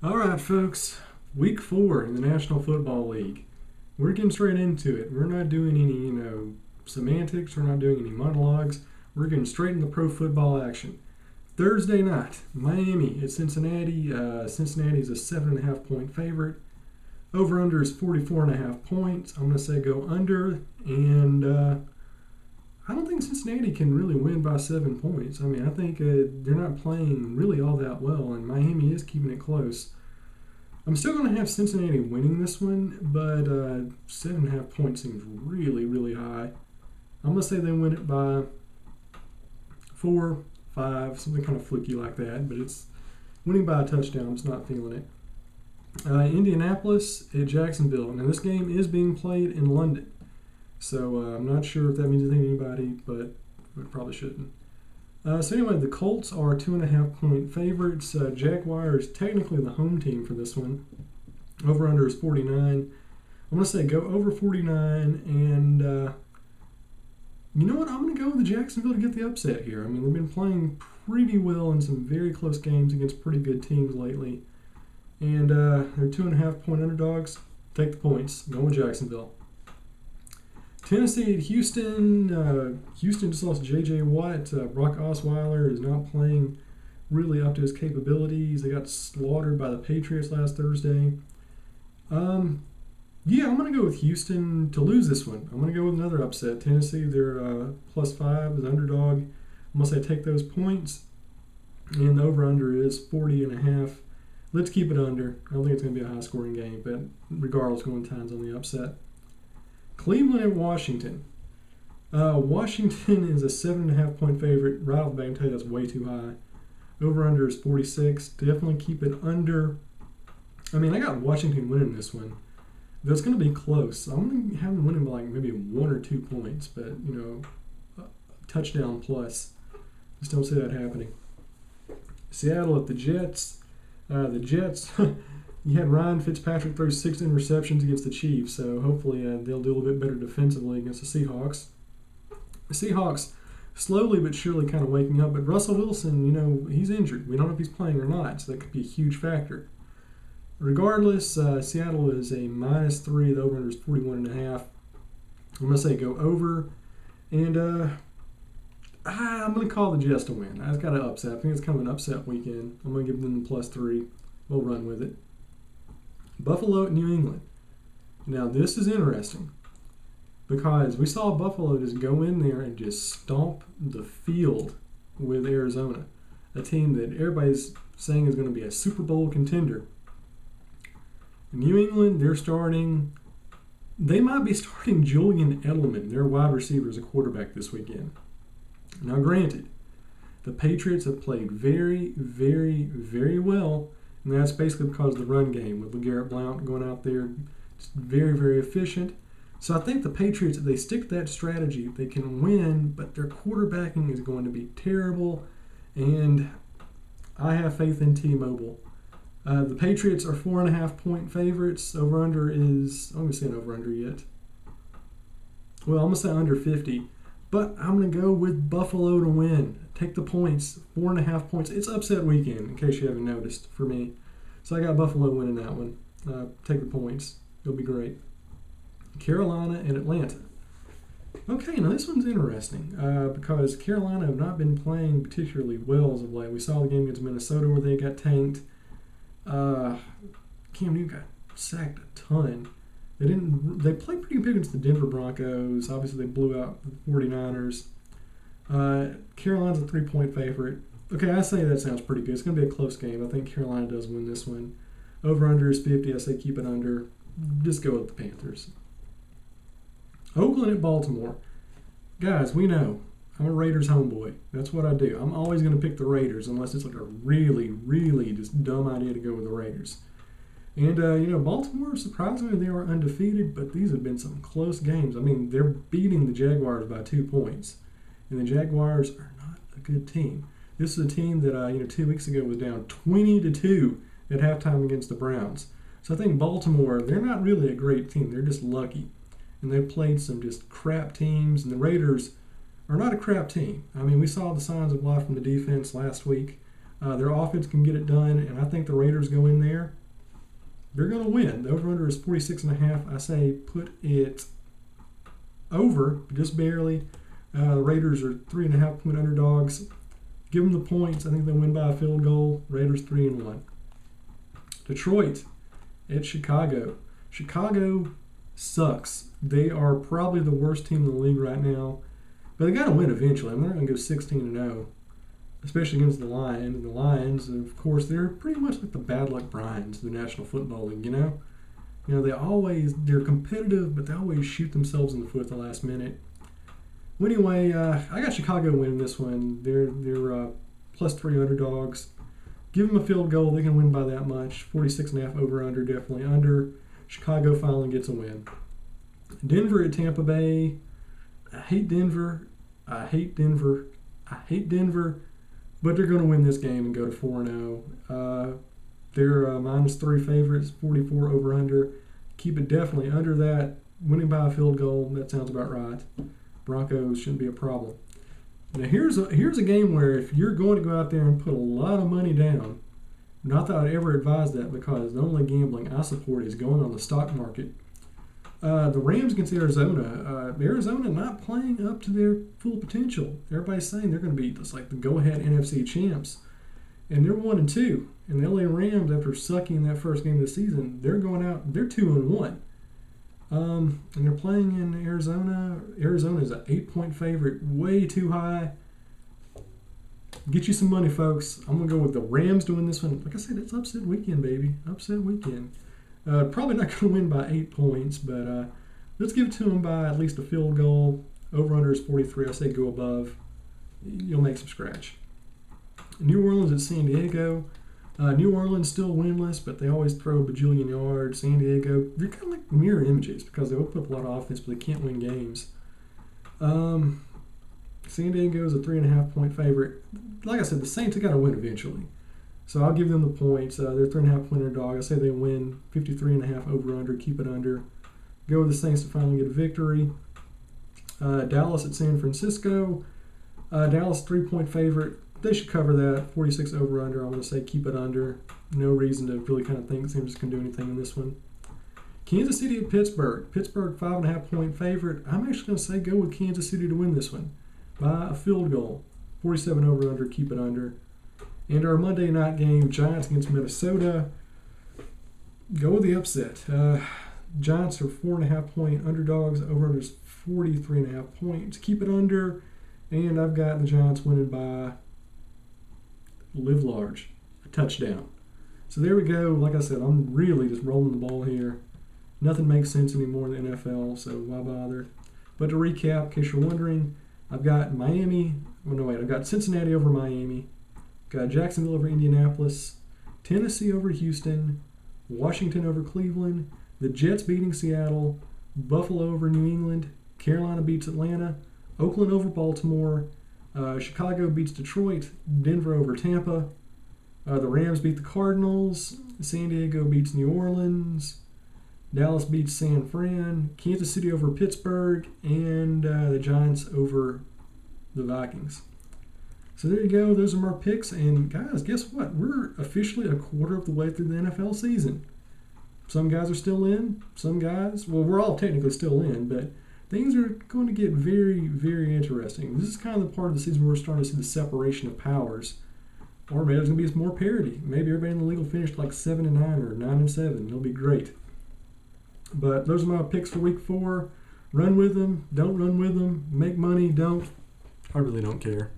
All right, folks. Week 4 in the National Football League. We're getting straight into it. We're not doing any, semantics. We're not doing any monologues. We're getting straight into pro football action. Thursday night, Miami at Cincinnati. Cincinnati's a 7.5 point favorite. Over under is 44.5 points. I'm going to say go under, and I don't think Cincinnati can really win by 7 points. I mean, I think they're not playing really all that well, and Miami is keeping it close. I'm still going to have Cincinnati winning this one, but 7.5 points seems really, really high. I'm going to say they win it by 4, 5, something kind of fluky like that, but it's winning by a touchdown. I'm just not feeling it. Indianapolis at Jacksonville. Now, this game is being played in London, so I'm not sure if that means anything to anybody, but it probably shouldn't. So anyway, the Colts are 2.5 point favorites. Jaguars technically the home team for this one. Over under is 49. I'm going to say go over 49, and you know what? I'm going to go with the Jacksonville to get the upset here. I mean, they've been playing pretty well in some very close games against pretty good teams lately, and they're 2.5 point underdogs. Take the points. Go with Jacksonville. Tennessee at Houston. Houston just lost J.J. Watt. Brock Osweiler is not playing really up to his capabilities. They got slaughtered by the Patriots last Thursday. Yeah, I'm going to go with Houston to lose this one. I'm going to go with another upset. Tennessee, they're +5 as underdog. I'm going to say take those points. And the over-under is 40.5. Let's keep it under. I don't think it's going to be a high-scoring game, but regardless, going times on the upset. Cleveland at Washington. Washington is a 7.5 point favorite. Right off the bat, I can tell you that's way too high. Over-under is 46. Definitely keep it under. I mean, I got Washington winning this one. That's going to be close. I'm going to have them winning by like maybe 1 or 2 points, but, a touchdown plus. Just don't see that happening. Seattle at the Jets. The Jets, you had Ryan Fitzpatrick throw 6 interceptions against the Chiefs, so hopefully they'll do a little bit better defensively against the Seahawks. The Seahawks slowly but surely kind of waking up, but Russell Wilson, he's injured. We don't know if he's playing or not, so that could be a huge factor. Regardless, Seattle is a -3. The over-under is 41.5. I'm going to say go over, and I'm going to call the Jets to win. I've got an upset. I think it's kind of an upset weekend. I'm going to give them the +3. We'll run with it. Buffalo at New England. Now, this is interesting because we saw Buffalo just go in there and just stomp the field with Arizona, a team that everybody's saying is going to be a Super Bowl contender. New England, they might be starting Julian Edelman, their wide receiver, as a quarterback this weekend. Now, granted, the Patriots have played very, very, very well, and that's basically because of the run game with LeGarrette Blount going out there. It's very, very efficient. So I think the Patriots, if they stick to that strategy, they can win, but their quarterbacking is going to be terrible, and I have faith in T-Mobile. The Patriots are 4.5 point favorites. Over-under is, I'm going to say an over-under yet. Well, I'm going to say under 50. But I'm going to go with Buffalo to win. Take the points. 4.5 points. It's upset weekend, in case you haven't noticed, for me. So I got Buffalo winning that one. Take the points. It'll be great. Carolina and Atlanta. Okay, now this one's interesting because Carolina have not been playing particularly well as of late. We saw the game against Minnesota where they got tanked. Cam Newton got sacked a ton. They played pretty good against the Denver Broncos. Obviously, they blew out the 49ers. Carolina's a 3 point favorite. Okay, I say that sounds pretty good. It's going to be a close game. I think Carolina does win this one. Over-under is 50. I say keep it under. Just go with the Panthers. Oakland at Baltimore. Guys, we know I'm a Raiders homeboy. That's what I do. I'm always going to pick the Raiders unless it's like a really, really just dumb idea to go with the Raiders. And, Baltimore, surprisingly, they are undefeated, but these have been some close games. I mean, they're beating the Jaguars by 2 points, and the Jaguars are not a good team. This is a team that, 2 weeks ago was down 20-2 at halftime against the Browns. So I think Baltimore, they're not really a great team. They're just lucky. And they've played some just crap teams, and the Raiders are not a crap team. I mean, we saw the signs of life from the defense last week. Their offense can get it done, and I think the Raiders go in there. They're going to win. The over-under is 46.5. I say put it over, just barely. The Raiders are 3.5-point underdogs. Give them the points. I think they'll win by a field goal. Raiders 3-1. Detroit at Chicago. Chicago sucks. They are probably the worst team in the league right now. But they got to win eventually. They're going to go 16-0, especially against the Lions. And the Lions, of course, they're pretty much like the bad luck Bryans of the National Football League, you know? They're competitive, but they always shoot themselves in the foot at the last minute. Well, anyway, I got Chicago winning this one. They're +3 underdogs. Give them a field goal. They can win by that much. 46.5 over-under, definitely under. Chicago finally gets a win. Denver at Tampa Bay. I hate Denver, but they're going to win this game and go to 4-0. They're -3 favorites, 44 over-under. Keep it definitely under that. Winning by a field goal, that sounds about right. Broncos shouldn't be a problem. Now here's a game where if you're going to go out there and put a lot of money down, not that I'd ever advise that, because the only gambling I support is going on the stock market. The Rams against Arizona. Arizona not playing up to their full potential. Everybody's saying they're going to be just like the go-ahead NFC champs, and they're 1-2. And the LA Rams, after sucking that first game of the season, they're going out. They're 2-1. And they're playing in Arizona. Arizona is an 8-point favorite, way too high. Get you some money, folks. I'm going to go with the Rams doing this one. Like I said, it's upset weekend, baby. Upset weekend. Probably not going to win by 8 points, but let's give it to them by at least a field goal. Over-under is 43. I say go above. You'll make some scratch. New Orleans at San Diego. New Orleans still winless, but they always throw a bajillion yards. San Diego, they're kind of like mirror images because they will put up a lot of offense, but they can't win games. San Diego is a 3.5-point favorite. Like I said, the Saints have got to win eventually. So I'll give them the points. They're 3.5-point underdog. I say they win 53.5 over-under. Keep it under. Go with the Saints to finally get a victory. Dallas at San Francisco. Dallas 3-point favorite. They should cover that. 46 over-under. I'm going to say keep it under. No reason to really kind of think San Francisco can do anything in this one. Kansas City at Pittsburgh. Pittsburgh 5.5-point favorite. I'm actually going to say go with Kansas City to win this one by a field goal. 47 over-under. Keep it under. And our Monday night game, Giants against Minnesota. Go with the upset. Giants are 4.5-point underdogs. Over-under is 43.5 points. Keep it under. And I've got the Giants winning by live large, a touchdown. So there we go. Like I said, I'm really just rolling the ball here. Nothing makes sense anymore in the NFL, so why bother? But to recap, in case you're wondering, I've got I've got Cincinnati over Miami. Got Jacksonville over Indianapolis, Tennessee over Houston, Washington over Cleveland, the Jets beating Seattle, Buffalo over New England, Carolina beats Atlanta, Oakland over Baltimore, Chicago beats Detroit, Denver over Tampa, the Rams beat the Cardinals, San Diego beats New Orleans, Dallas beats San Fran, Kansas City over Pittsburgh, and the Giants over the Vikings. So there you go. Those are my picks. And guys, guess what? We're officially a quarter of the way through the NFL season. Some guys are still in. Some guys, well, we're all technically still in, but things are going to get very, very interesting. This is kind of the part of the season where we're starting to see the separation of powers. Or maybe there's going to be more parity. Maybe everybody in the league will finish like 7-9 or 9-7. It'll be great. But those are my picks for week 4. Run with them. Don't run with them. Make money. Don't. I really don't care.